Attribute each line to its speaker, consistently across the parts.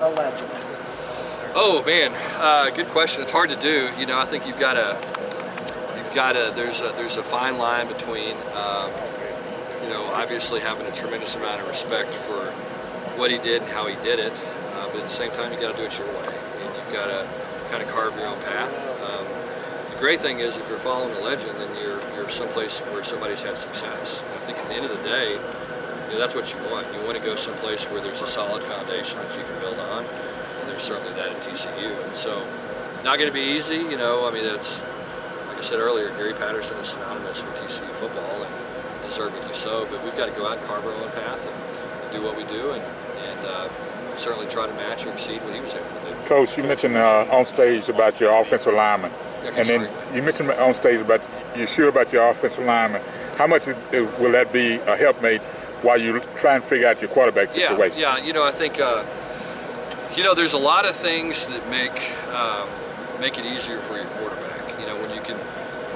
Speaker 1: A legend?
Speaker 2: Oh man, good question. It's hard to do. You know, I think there's a fine line between, you know, obviously having a tremendous amount of respect for what he did and how he did it, but at the same time, you got to do it your way, and you've got to kind of carve your own path. The great thing is, if you're following a legend, then you're someplace where somebody's had success. And I think at the end of the day, you know, that's what you want. You want to go someplace where there's a solid foundation that you can build on, and there's certainly that at TCU. And so, not going to be easy, you know. I mean, it's like I said earlier, Gary Patterson is synonymous with TCU football, and deservedly so. But we've got to go out and carve our own path and do what we do, and certainly try to match or exceed what he was able to do.
Speaker 3: Coach, you mentioned on stage about your offensive lineman, and then you mentioned on stage about you're sure about your offensive lineman. How much will that be a helpmate while you try and figure out your quarterback situation?
Speaker 2: Yeah. You know, I think you know, there's a lot of things that make it easier for your quarterback. You know, when you can,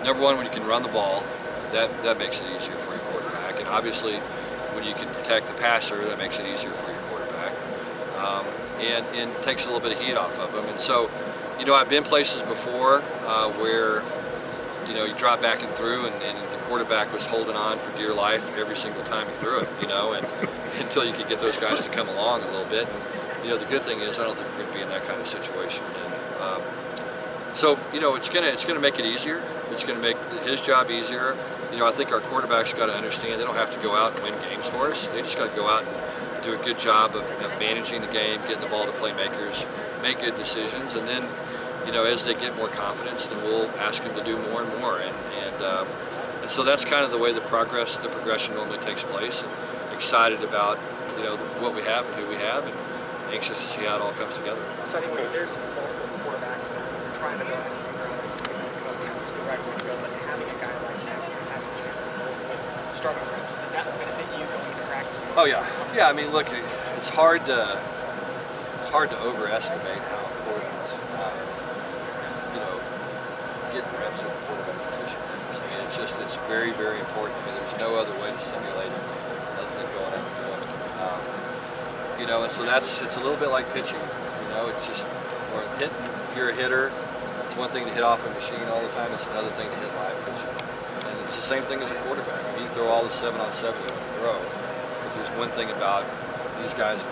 Speaker 2: number one, when you can run the ball, that makes it easier for your quarterback, and obviously when you can protect the passer, that makes it easier for your quarterback, and takes a little bit of heat off of them. And so, you know, I've been places before where, you know, you drop back and through, and the quarterback was holding on for dear life every single time he threw it, you know, and until you could get those guys to come along a little bit. And, you know, the good thing is I don't think we're going to be in that kind of situation. And so, you know, it's gonna make it easier. It's going to make his job easier. You know, I think our quarterbacks got to understand they don't have to go out and win games for us. They just got to go out and do a good job of managing the game, getting the ball to playmakers, make good decisions, and then, you know, as they get more confidence, then we'll ask them to do more and more. And so that's kind of the way the progression normally takes place. And excited about, you know, what we have and who we have, and anxious to see how it all comes together.
Speaker 1: So anyway, there's multiple quarterbacks and they're trying to go ahead and figure out if coach who's the right way to go, but having a guy like Max and having a chance to starting reps, does that benefit you going into practice?
Speaker 2: Oh yeah, yeah. I mean, look, it's hard to overestimate how important you know, getting reps at the quarterback position is. I mean, it's very, very important. I mean, there's no other way to simulate it other than going out and foot. You know, and so it's a little bit like pitching. You know, it's just, or hitting. If you're a hitter, it's one thing to hit off a machine all the time. It's another thing to hit live pitching. And it's the same thing as a quarterback. I mean, you can throw all the 7-on-7 you want to throw, but there's one thing about these guys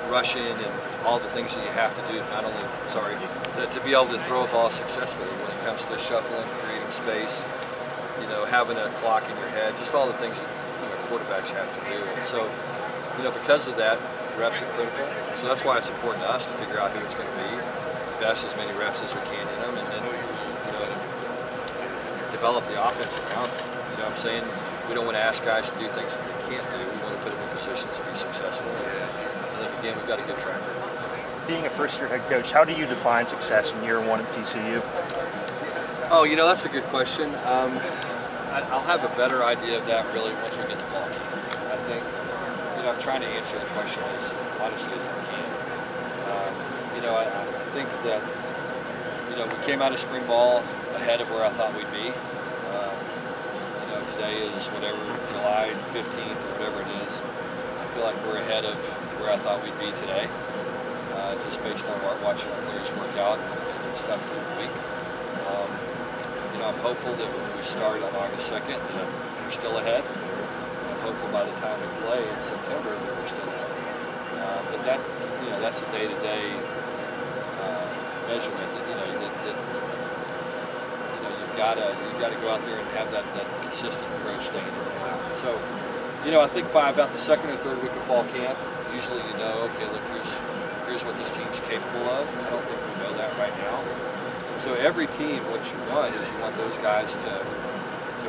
Speaker 2: rushing and all the things that you have to do, not only, to be able to throw a ball successfully when it comes to shuffling, creating space, you know, having a clock in your head, just all the things that, you know, quarterbacks have to do. And so, you know, because of that, reps are critical. So that's why it's important to us to figure out who it's going to be, invest as many reps as we can in them, and then, you know, develop the offense around them. You know what I'm saying? We don't want to ask guys to do things that they can't do. We want to put them in positions to be successful. And then again, we've got a good track record.
Speaker 4: Being a first-year head coach, how do you define success in year one at TCU?
Speaker 2: Oh, you know, that's a good question. I'll have a better idea of that really once we get to fall camp. I think, you know, I'm trying to answer the question as honestly as I can. You know, I think that, you know, we came out of spring ball ahead of where I thought we'd be. You know, today is whatever, July 15th or whatever it is. I feel like we're ahead of where I thought we'd be today, just based on watching our players work out and stuff through the week. You know, I'm hopeful that when we start on August 2nd that we're still ahead. I'm hopeful by the time we play in September that we're still ahead. But that, you know, that's a day-to-day measurement that, you know, you've got to go out there and have that consistent approach day in and day out. So, you know, I think by about the second or third week of fall camp, usually you know, okay, look, here's what this team's capable of. I don't think we know that right now. So every team, what you want is you want those guys to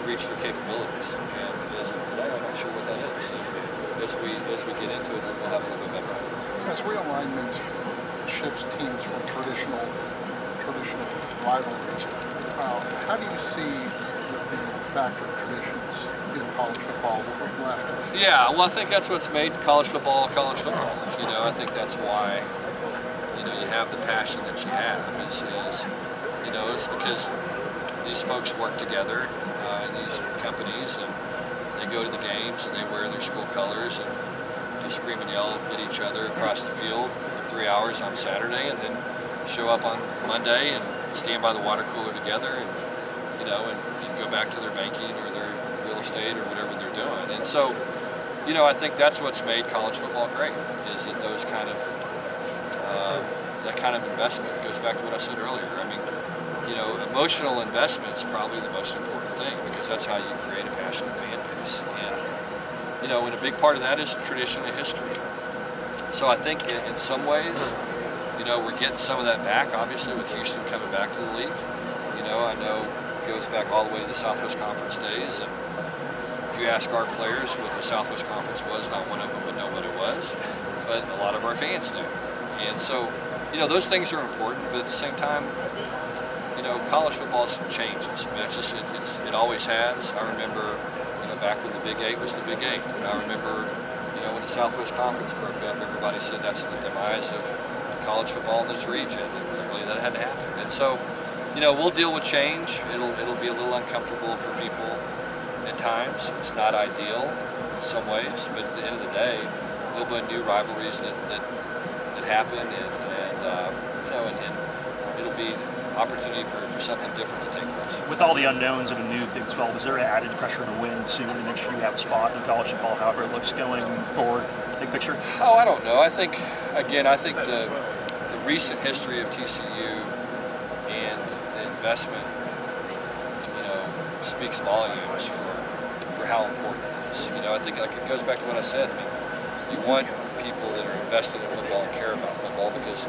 Speaker 2: reach their capabilities. And as of today, I'm not sure what that is. And as we get into it, we'll have a little bit better idea.
Speaker 5: As realignment shifts teams from traditional rivalries, how do you see the factor of traditions in college football left?
Speaker 2: Yeah, well, I think that's what's made college football. You know, I think that's why, you know, you have the passion that you have. Is you know, it's because these folks work together in these companies, and they go to the games and they wear their school colors and just scream and yell at each other across the field 3 hours on Saturday, and then show up on Monday and stand by the water cooler together, and and go back to their banking or their real estate or whatever they're doing. And so, I think that's what's made college football great, is that those kind of that kind of investment goes back to what I said earlier. I mean, emotional investment is probably the most important thing, because that's how you create a passionate fan base. And a big part of that is tradition and history. So I think in some ways, we're getting some of that back, obviously, with Houston coming back to the league. I know it goes back all the way to the Southwest Conference days, and if you ask our players what the Southwest Conference was, not one of them would know what it was, but a lot of our fans do. And so, those things are important, but at the same time, college football changes. I mean, it always has. I remember, back when the Big 8 was the Big 8, and I remember, when the Southwest Conference broke up, everybody said that's the demise of college football in this region, and clearly that had to happen. And so, we'll deal with change. It'll be a little uncomfortable for people at times. It's not ideal in some ways, but at the end of the day, there'll be new rivalries that happen, and it'll be opportunity for something different to take place.
Speaker 4: With all the unknowns of a new Big 12, is there added pressure to win, seeing the next year you have a spot in college football, however it looks going forward, big picture?
Speaker 2: Oh, I don't know. I think the recent history of TCU and the investment, speaks volumes for how important it is. I think it goes back to what I said. I mean, you want people that are invested in football and care about football, because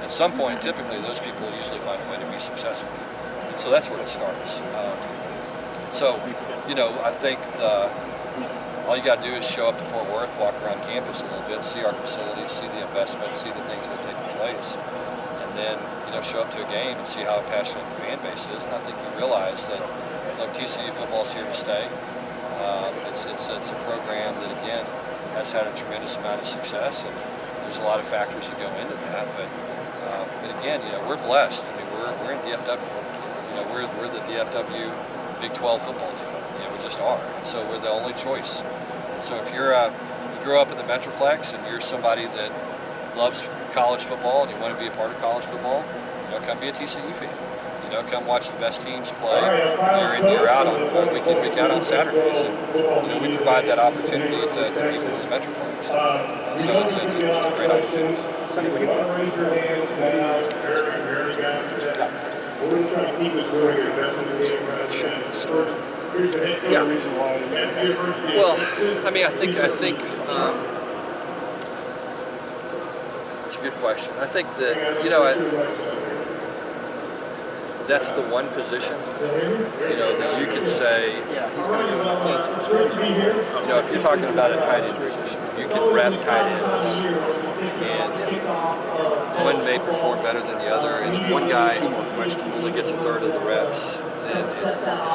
Speaker 2: at some point, typically, those people usually find a way to be successful. And so that's where it starts. I think all you got to do is show up to Fort Worth, walk around campus a little bit, see our facilities, see the investment, see the things that are taking place, and then show up to a game and see how passionate the fan base is. And I think you realize that, look, TCU football is here to stay. It's a program that, again, has had a tremendous amount of success, and there's a lot of factors that go into that. But again, we're blessed. I mean, we're in DFW. We're the DFW Big 12 football team. We just are. And so we're the only choice. And so if you grow up in the Metroplex and you're somebody that loves college football and you want to be a part of college football, come be a TCU fan. Come watch the best teams play year in, year out, on week in, week out on Saturdays. And we provide that opportunity to people in the Metroplex. So it's a great opportunity.
Speaker 1: Sonny, what do you want?
Speaker 2: Yeah. Well, I mean, I think it's a good question. I think that that's the one position that you could say. If you're talking about a tight end position, you can wrap tight ends, and one may perform better than the other. And if one guy only gets a third of the reps, then it's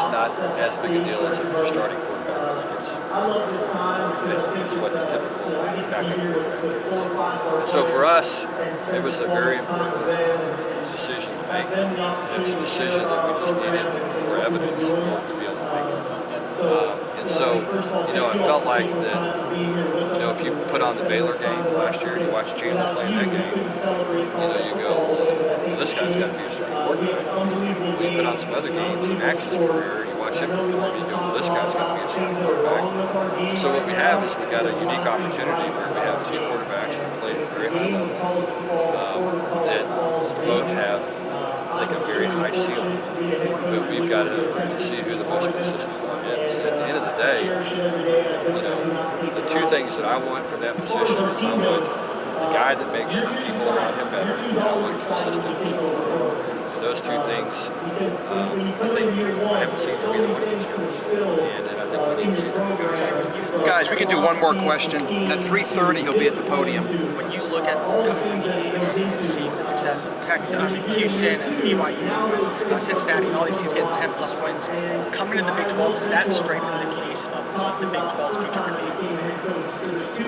Speaker 2: not as big a deal as if you're starting quarterback gets fifth, is what the typical backup quarterback is. And so for us, it was a very important decision to make. And it's a decision that we just needed more evidence in order to be able to make it. And so, I felt like that, if you put on the Baylor game last year and you watch Chandler play in that game, you go, well, this guy's got to be a starting quarterback. When you put on some other games in Max's career, you watch him perform, you go, well, this guy's got to be a starting quarterback. So what we have is we got a unique opportunity where we have two quarterbacks that played at a very high level, that both have, I think, a very high ceiling. But we've got to see who the most consistent one is. At the end of the day, the two things that I want from that position is I want the guy that makes people around him better, and I want consistent people. And those two things, I think I haven't seen from either one of those guys. And I think we need to see them go second.
Speaker 6: Guys, we can do one more question. At 3:30, he'll be at the podium.
Speaker 1: When you look at coming from the AAC and see the success of Texas, Houston, and BYU, Cincinnati, and all these teams getting 10+ wins, coming into the Big 12, does that strengthen the case of what the Big 12's future could be?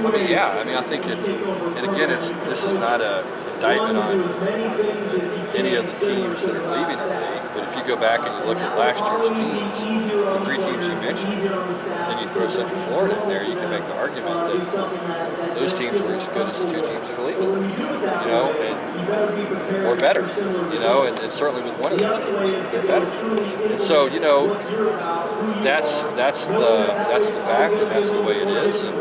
Speaker 2: I mean, yeah. I mean, I think it's, and again, this is not an indictment on any of the teams that are leaving the league, but if you go back and you look at last year's teams, the 3 teams you mentioned, and then you throw Central Florida in there, you can make the argument that those teams were as good as the 2 teams in the league, you know, or better, you know, and certainly with one of those teams, they're better. And so, you know, that's the fact, and that's the way it is. And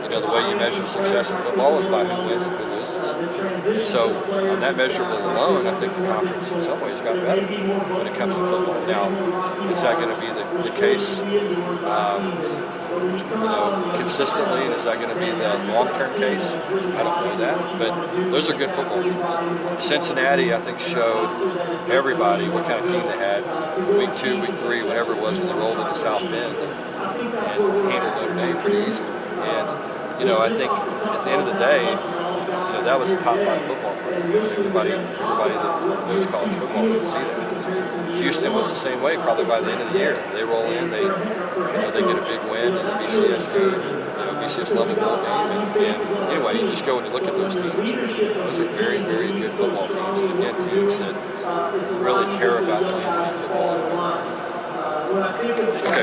Speaker 2: you know, the way you measure success in football is by who wins and who loses. And so, on that measurable alone, I think the conference in some ways got better when it comes to football. Now, is that going to be the case, you know, consistently, and is that going to be the long-term case? I don't know that, but those are good football teams. Cincinnati, I think, showed everybody what kind of team they had week 2, week 3, whatever it was, when they rolled into South Bend and handled Notre Dame pretty easily. And you know, I think at the end of the day, you know, that was a top 5 football program. Everybody that knows college football can see that. Houston was the same way. Probably by the end of the year, they roll in, they get a big win in the BCS game, you know, BCS level ball game, and anyway, you just go and you look at those teams. Those are very, very good football teams, and again, teams that really care about playing football. Okay.